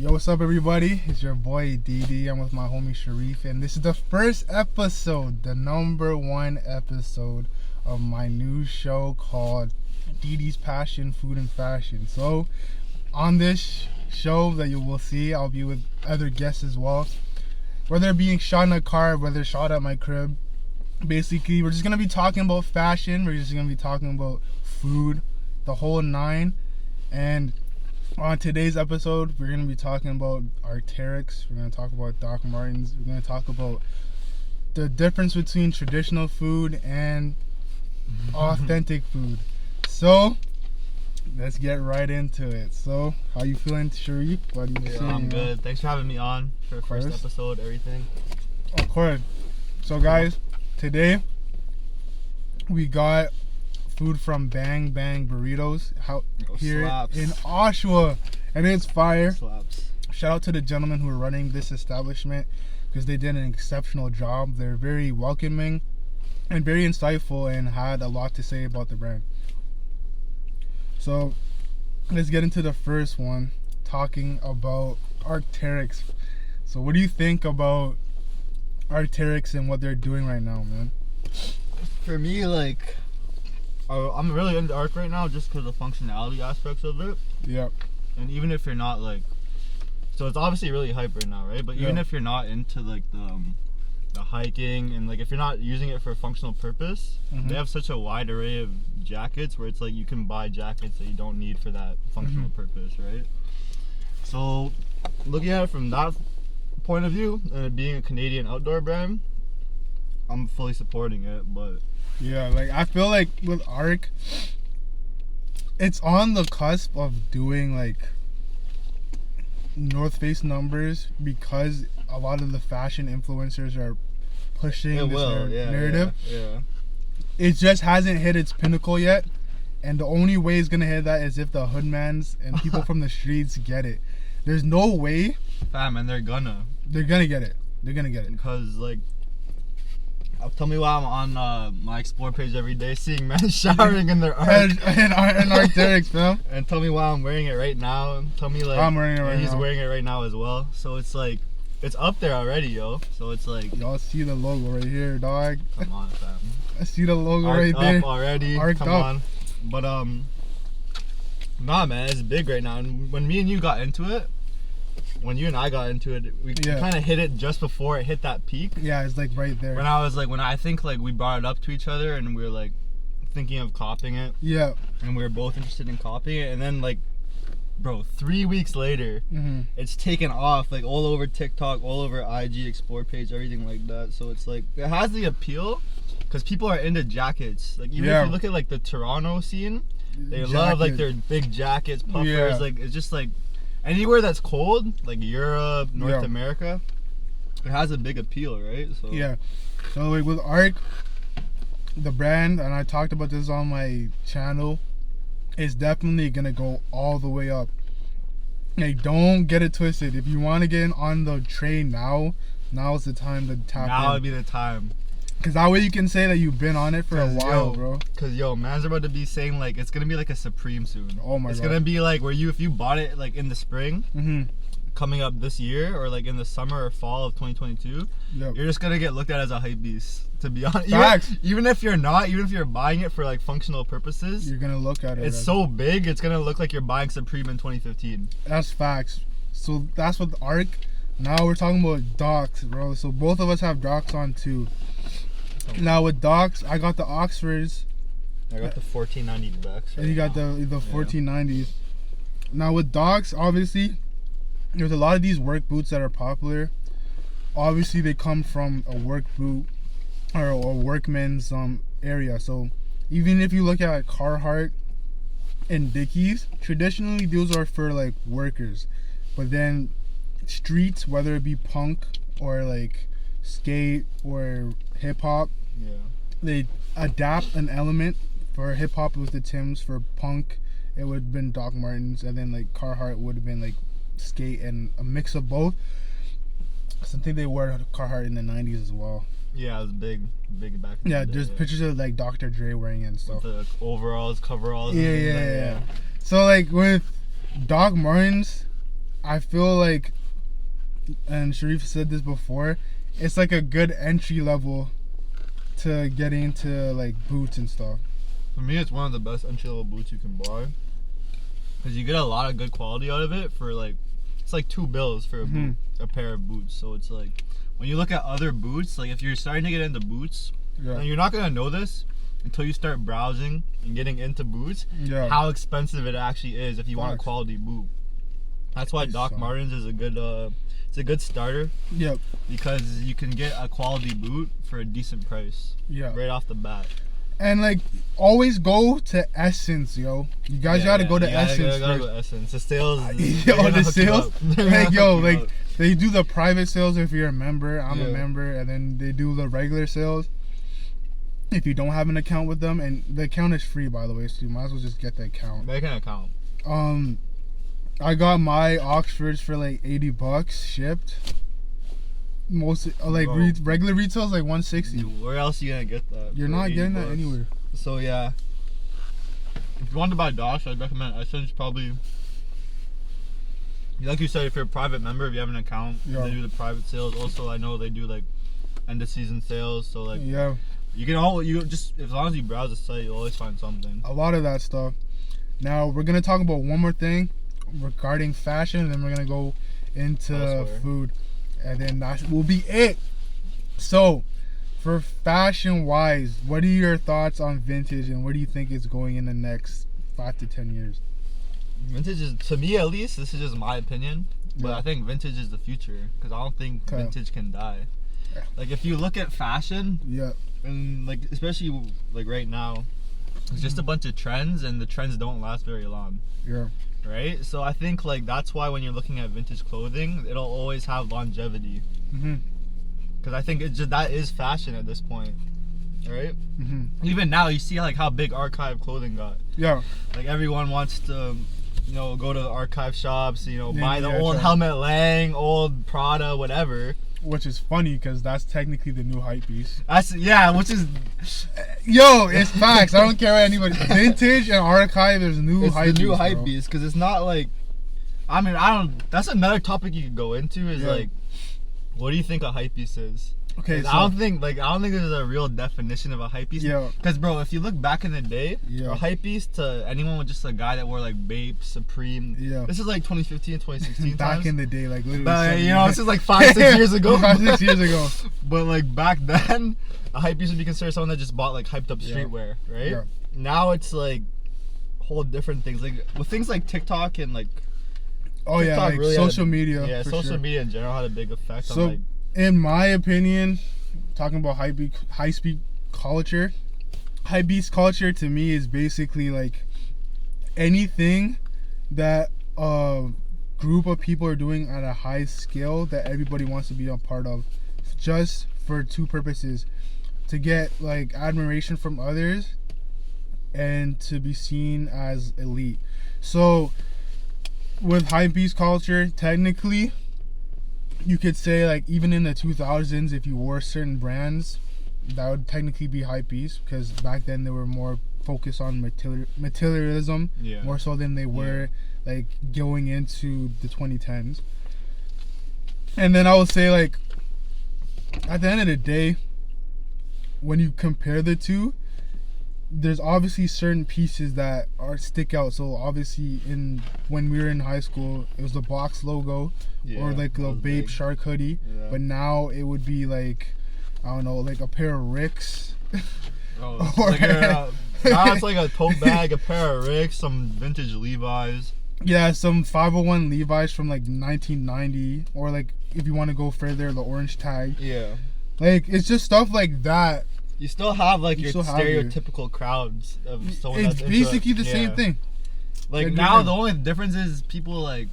Yo, what's up, everybody? It's your boy DD. I'm with my homie Sharif, and this is the first episode, the number 1 episode of my new show called DD's Passion, Food and Fashion. So, on this show that you will see, I'll be with other guests as well. Whether being shot in a car, whether shot at my crib. Basically, we're just gonna be talking about fashion. We're just gonna be talking about food, the whole 9, and on today's episode, we're going to be talking about Arc'teryx. We're going to talk about Doc Martens. We're going to talk about the difference between traditional food and authentic food. So, let's get right into it. So, how you feeling, Sharif? I'm good. Thanks for having me on for the first episode, everything. Of course. So, guys, today we got food from Bang Bang Burritos here slaps. in Oshawa, and it's fire. Slaps. Shout out to the gentlemen who are running this establishment because they did an exceptional job. They're very welcoming and very insightful and had a lot to say about the brand. So let's get into the first one, talking about Arc'teryx. So what do you think about Arc'teryx and what they're doing right now, man? For me, like, I'm really into Arc right now just because of the functionality aspects of it. Yep. And even if you're not like, so it's obviously really hype right now, right? But even if you're not into like the hiking and like if you're not using it for a functional purpose, they have such a wide array of jackets where it's like you can buy jackets that you don't need for that functional purpose, right? So looking at it from that point of view and it being a Canadian outdoor brand, I'm fully supporting it, but yeah, like I feel like with Arc, it's on the cusp of doing like North Face numbers because a lot of the fashion influencers are pushing narrative. Yeah. It just hasn't hit its pinnacle yet, and the only way it's gonna hit that is if the hoodmans and people from the streets get it. There's no way. Fam, and they're gonna get it. They're gonna get it because like. Tell me why I'm on my Explore page every day seeing men showering in their Arc. and Arc'teryx, fam. And tell me why I'm wearing it right now. And tell me like I'm wearing it right he's now. wearing it right now as well. So it's like it's up there already, yo. So it's like y'all see the logo right here, dog. Come on, fam. I see the logo Arc right up there. Already. Arced Come up. on. But nah, man, it's big right now. And when me and you got into it, when you and I got into it, we kind of hit it just before it hit that peak. Yeah, it's like right there. When I think like we brought it up to each other and we were like thinking of copying it. Yeah. And we were both interested in copying it. And then like, bro, 3 weeks later, it's taken off like all over TikTok, all over IG, Explore page, everything like that. So it's like, it has the appeal because people are into jackets. Like even if you look at like the Toronto scene, they love like their big jackets, puffers. Yeah. Like it's just like, anywhere that's cold, like Europe, North America, it has a big appeal, right? So yeah. So like with Arc, the brand, and I talked about this on my channel, is definitely gonna go all the way up. Like, don't get it twisted. If you want to get in on the train now's the time to tap in. Now would be the time. Cause that way you can say that you've been on it for a while, bro. Cause man's about to be saying like it's gonna be like a Supreme soon. Oh my god. It's gonna be like where if you bought it like in the spring, coming up this year, or like in the summer or fall of 2022, you're just gonna get looked at as a hype beast. To be honest, even if you're not, even if you're buying it for like functional purposes, you're gonna look at it. It's so big, it's gonna look like you're buying Supreme in 2015. That's facts. So that's what the Arc. Now we're talking about Docs, bro. So both of us have Docs on too. Now with Docs, I got the Oxfords. I got the 1490 bucks. And you got the 1490s. Now with Docs, obviously, there's a lot of these work boots that are popular. Obviously, they come from a work boot or a workman's area. So even if you look at Carhartt and Dickies, traditionally those are for like workers. But then streets, whether it be punk or like skate or hip hop, they adapt an element. For hip hop, it was the Timbs. For punk, it would have been Doc Martens, and then like Carhartt would have been like skate and a mix of both. So I think they wore Carhartt in the 90s as well. Yeah, it was big back. Yeah, there's pictures of like Dr. Dre wearing it and stuff. With the overalls, coveralls. Yeah. So like with Doc Martens, I feel like, and Sharif said this before, it's like a good entry level to get into like boots and stuff. For me, it's one of the best entry level boots you can buy, because you get a lot of good quality out of it for like, it's like $2 for a pair of boots. So it's like, when you look at other boots, like if you're starting to get into boots, and you're not gonna know this until you start browsing and getting into boots, how expensive it actually is if you want a quality boot. That's why Doc Martens is a good it's a good starter. Yep. Because you can get a quality boot for a decent price. Yeah. Right off the bat. And like, always go to Essence, yo. You guys gotta go to Essence. Gotta go to Essence. The sales. The sales. Like, yo, like they do the private sales if you're a member. I'm a member, and then they do the regular sales if you don't have an account with them. And the account is free, by the way, so you might as well just get the account. Make an account. I got my Oxfords for like $80 shipped. Most like regular retail is like $160. Dude, where else are you gonna get that? You're not getting that anywhere. So yeah, if you want to buy Dosh, I'd recommend Essence. Probably, like you said, if you're a private member, if you have an account, they do the private sales. Also, I know they do like end of season sales. So like, you can just, as long as you browse the site, you'll always find something. A lot of that stuff. Now we're gonna talk about one more thing regarding fashion, and then we're gonna go into food. And then that will be it. So, for fashion wise, what are your thoughts on vintage, and where do you think it's going in the next 5 to 10 years? Vintage is, to me at least, this is just my opinion, but I think vintage is the future, because I don't think vintage can die. Like, if you look at fashion, and like especially like right now, it's just a bunch of trends, and the trends don't last very long. Right? So I think like that's why when you're looking at vintage clothing, it'll always have longevity. Because I think that is fashion at this point, right? Even now, you see like how big archive clothing got. Like everyone wants to, go to the archive shops, buy the old Helmut Lang, old Prada, whatever. Which is funny because that's technically the new hype beast. Which is, it's facts. I don't care what anybody. Vintage and archive, there's new hype beast. It's the new hype beast because it's not like, I mean, that's another topic you could go into is like, what do you think a hype beast is? Okay, so I don't think there's a real definition of a hype beast. Because bro, if you look back in the day, a hype beast to anyone was just a guy that wore like Bape, Supreme. This is like 2015, 2016 back in the day, like literally. This is like 5-6 years ago. 5-6 years ago. But like back then, a hype beast would be considered someone that just bought like hyped up streetwear, right? Now it's like whole different things, like with things like TikTok and like. Like really social media. Yeah, social media in general had a big effect on like. In my opinion, talking about high speed culture, high beast culture to me is basically like anything that a group of people are doing at a high scale that everybody wants to be a part of, just for two purposes: to get like admiration from others and to be seen as elite. So with high beast culture, technically you could say like even in the 2000s, if you wore certain brands, that would technically be hype beast, because back then they were more focused on materialism, more so than they were like going into the 2010s. And then I would say like at the end of the day, when you compare the two, there's obviously certain pieces that stick out. So obviously when we were in high school, it was the box logo, or like the Bape Shark hoodie. But now it would be like, I don't know, like a pair of Ricks. Now it's like a tote bag, a pair of Ricks, some vintage Levi's. Yeah, some 501 Levi's from like 1990, or like if you want to go further, the orange tag. Like it's just stuff like that. You still have like your stereotypical crowds of someone that's basically the same thing. Like now the only difference is people like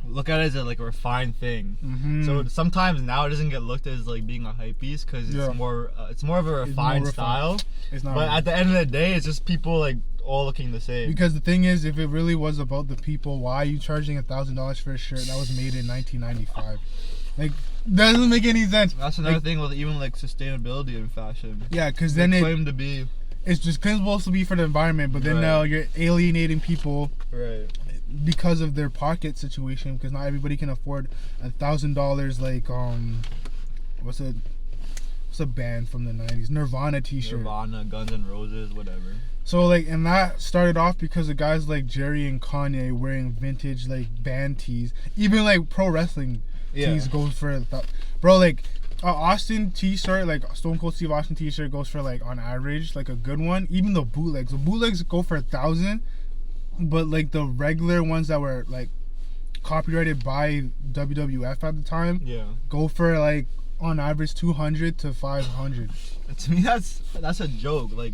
look at it as like a refined thing. So sometimes now it doesn't get looked at as like being a hype piece, because it's more of a refined style. It's not. But at the end of the day, it's just people like all looking the same. Because the thing is, if it really was about the people, why are you charging $1,000 for a shirt that was made in 1995? Like, doesn't make any sense. That's another thing with even like sustainability in fashion. Yeah, because then it's just supposed to be for the environment, but then now you're alienating people. because of their pocket situation, because not everybody can afford $1,000 like what's a band from the 90s, Nirvana t-shirt. Nirvana, Guns N' Roses, whatever. So like, and that started off because of guys like Jerry and Kanye wearing vintage like band tees. Even like pro wrestling tees goes for bro, like Austin t-shirt, like Stone Cold Steve Austin t-shirt goes for like on average like a good one. Even the bootlegs go for 1,000, but like the regular ones that were like copyrighted by WWF at the time go for like on average 200 to 500. To me that's a joke. Like,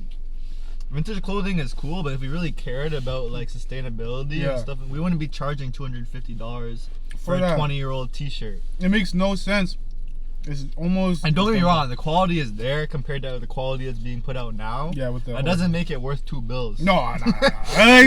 vintage clothing is cool, but if we really cared about like sustainability and stuff, we wouldn't be charging $250 for a 20-year-old t-shirt. It makes no sense. It's almost, and don't get me wrong, the quality is there compared to the quality that's being put out now. Yeah, with that doesn't make it worth $2. No. Like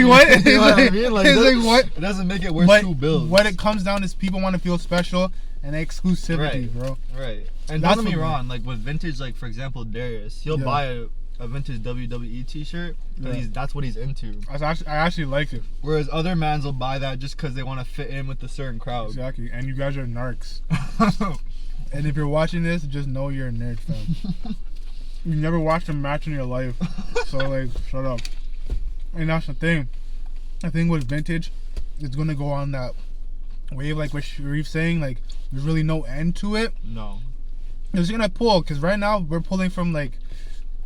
what? You know what I mean? Like, it's like what? It doesn't make it worth $2. What it comes down is people want to feel special and exclusivity, bro. Right. And don't get me wrong, like with vintage, like for example, Darius, he'll buy a vintage WWE t-shirt because that's what he's into. I actually like it. Whereas other mans will buy that just because they want to fit in with a certain crowd. Exactly. And you guys are narcs. And if you're watching this, just know you're a nerd, fam. You never watched a match in your life, so like, shut up. And that's the thing. The thing with vintage, it's gonna go on that wave, like what Sharif's saying. Like, there's really no end to it. No. It's gonna pull, because right now we're pulling from like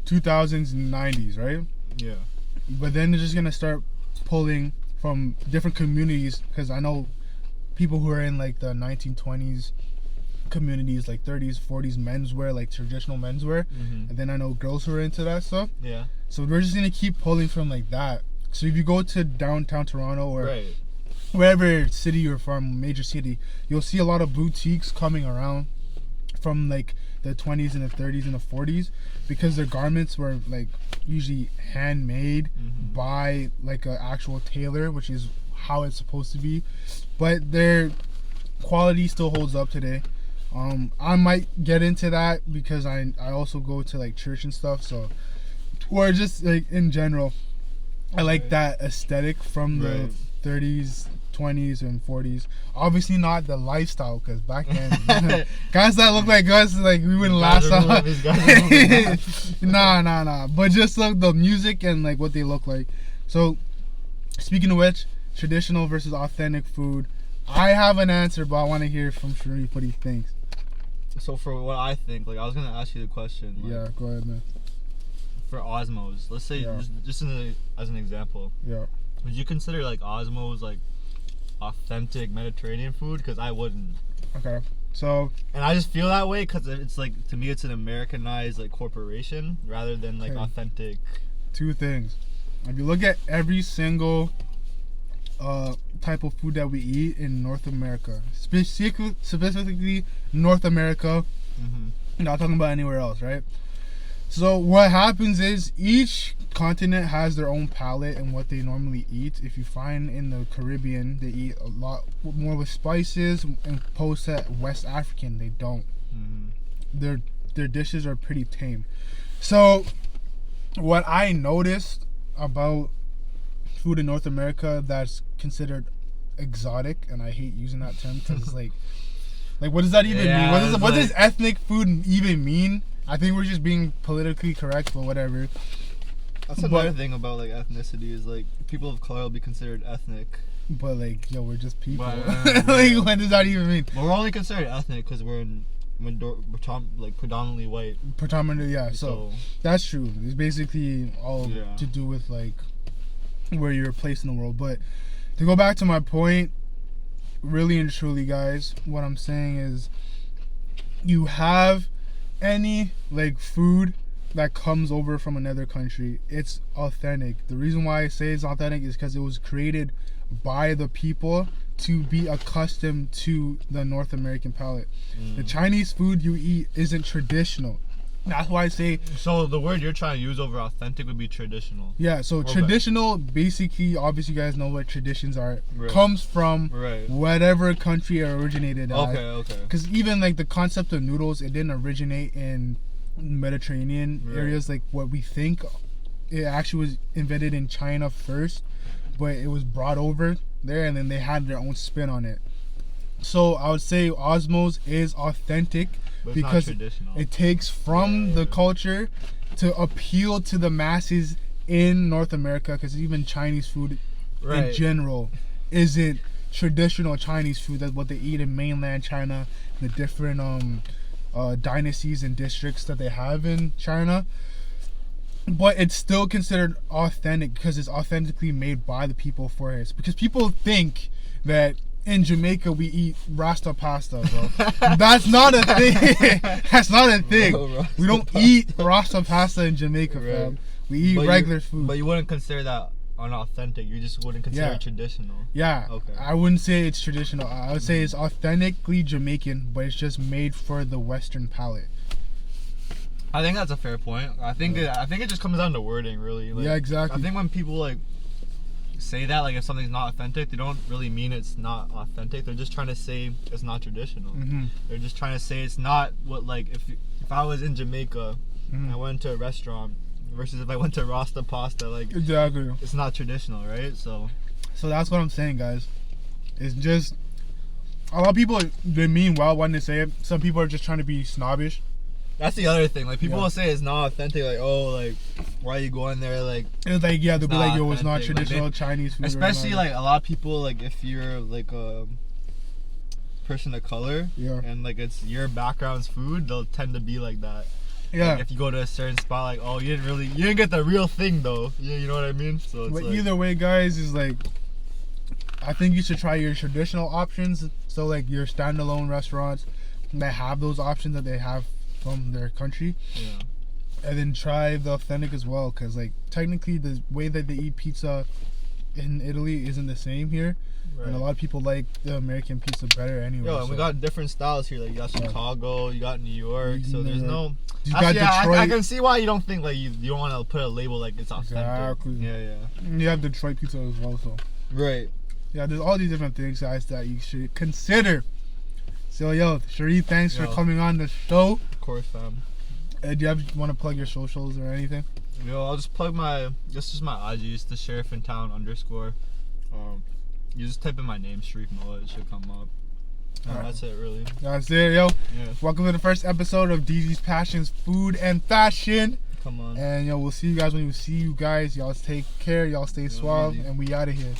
2000s and 90s, right? Yeah. But then they're just gonna start pulling from different communities, because I know people who are in like the 1920s communities, like 30s, 40s menswear, like traditional menswear, and then I know girls who are into that stuff. Yeah. So we're just gonna keep pulling from like that. So if you go to downtown Toronto or wherever city you're from, major city, you'll see a lot of boutiques coming around from like the 20s and the 30s and the 40s, because their garments were like usually handmade by like an actual tailor, which is how it's supposed to be, but their quality still holds up today. I might get into that because I also go to like church and stuff, so, or just like in general, I like that aesthetic from the 30s, 20s, and 40s. Obviously not the lifestyle, because back then guys that look like us, like we wouldn't last out. Nah. But just like the music and like what they look like. So speaking of which, traditional versus authentic food, I have an answer, but I want to hear from Sharif what he thinks. So for what I think, like I was gonna ask you the question. Like, yeah, go ahead, man. For Osmos, let's say just as an example. Yeah. Would you consider like Osmos like authentic Mediterranean food? Because I wouldn't. Okay. So. And I just feel that way because it's like, to me, it's an Americanized like corporation rather than like authentic. Two things. If you look at every single type of food that we eat in North America, specifically North America, not talking about anywhere else, right? So what happens is each continent has their own palate and what they normally eat. If you find in the Caribbean, they eat a lot more with spices, and opposed to West African, they don't. Their dishes are pretty tame. So what I noticed about food in North America that's considered exotic, and I hate using that term because it's like what does that even mean? What does ethnic food even mean? I think we're just being politically correct, but whatever. That's another thing about like ethnicity is like people of color will be considered ethnic. But like, yo, we're just people. Like, what does that even mean? Well, we're only considered ethnic because we're predominantly white. Predominantly, yeah. So that's true. It's basically all to do with like where you're placed in the world. But to go back to my point, really and truly, guys, what I'm saying is, you have any like food that comes over from another country, it's authentic. The reason why I say it's authentic is because it was created by the people to be accustomed to the North American palate. The Chinese food you eat isn't traditional. That's why I say. So the word you're trying to use over authentic would be traditional. Yeah. So traditional, basically, obviously, you guys know what traditions are. Comes from whatever country it originated at. Okay. Because even like the concept of noodles, it didn't originate in Mediterranean areas like what we think. It actually was invented in China first, but it was brought over there, and then they had their own spin on it. So I would say Osmos is authentic But it's because not traditional. it takes from the culture to appeal to the masses in North America, because even Chinese food in general isn't traditional Chinese food. That's what they eat in mainland China, the different dynasties and districts that they have in China. But it's still considered authentic because it's authentically made by the people for it. Because people think that in Jamaica we eat Rasta pasta, bro. That's not a thing. That's not a thing. Bro, we don't eat Rasta pasta in Jamaica, fam. We eat regular food. But you wouldn't consider that unauthentic. You just wouldn't consider it traditional. Yeah. Okay. I wouldn't say it's traditional. I would say it's authentically Jamaican, but it's just made for the Western palate. I think that's a fair point. I think it just comes down to wording, really. Like, yeah, exactly. I think when people like say that, like if something's not authentic, they don't really mean it's not authentic. They're just trying to say it's not traditional. They're just trying to say it's not what, like if I was in Jamaica and I went to a restaurant versus if I went to Rasta Pasta, like exactly, it's not traditional, right? So that's what I'm saying, guys. It's just a lot of people, they mean well when they say it. Some people are just trying to be snobbish. That's the other thing. Like people will say it's not authentic. Like, oh, like why are you going there? Like it's like, yeah, they'll be like, yo, it's not authentic. traditional like Chinese food. Especially like a lot of people, like if you're like a person of color, and like it's your background's food, they'll tend to be like that. Yeah. Like if you go to a certain spot, like, oh, you didn't get the real thing though. You know what I mean? So it's but like, either way, guys, is like, I think you should try your traditional options. So like your standalone restaurants that have those options that they have from their country, and then try the authentic as well, because like technically the way that they eat pizza in Italy isn't the same here, and a lot of people like the American pizza better anyway. and we got different styles here. Like you got Chicago, you got New York, so there's no. You got Detroit. I can see why you don't think like you don't want to put a label like it's authentic. Exactly. Yeah. You have Detroit pizza as well, so. Right. Yeah, there's all these different things, guys, that you should consider. So, yo, Sharif, thanks for coming on the show. Of course, fam. Do you want to plug your socials or anything? Yo, I'll just plug this is my IG. It's the Sheriff in Town _. You just type in my name, Sharif Mullet, it should come up. That's it, really. That's it, yo. Yeah. Welcome to the first episode of DD's Passions, Food and Fashion. Come on. And, yo, we'll see you guys when we see you guys. Y'all take care. Y'all stay suave. And we out of here.